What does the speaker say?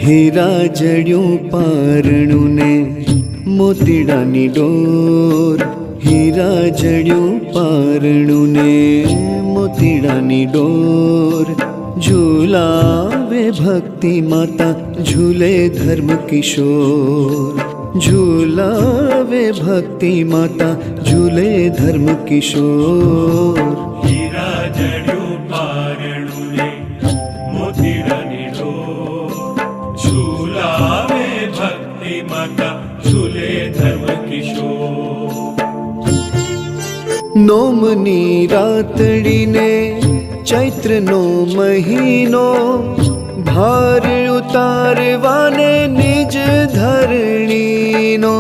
हीरा जड़्યું પારણું ને મોતીડાની ડોર, હીરા જડ્યું પારણું ને મોતીડાની ડોર, ઝૂલાવે ભક્તિ માતા ઝૂલે ધર્મ કિશોર, ઝૂલાવે ભક્તિ માતા ઝૂલે ધર્મ કિશોર. હીરા જડ્યું પારણું ને મોતીડાની ડોર, ઝૂલાવે ભક્તિ માતા ઝૂલે ધર્મ કિશોર. નોમની રાતડીને ચૈત્રનો મહિનો, ભાર ઉતારવાને નિજ ધરણીનો,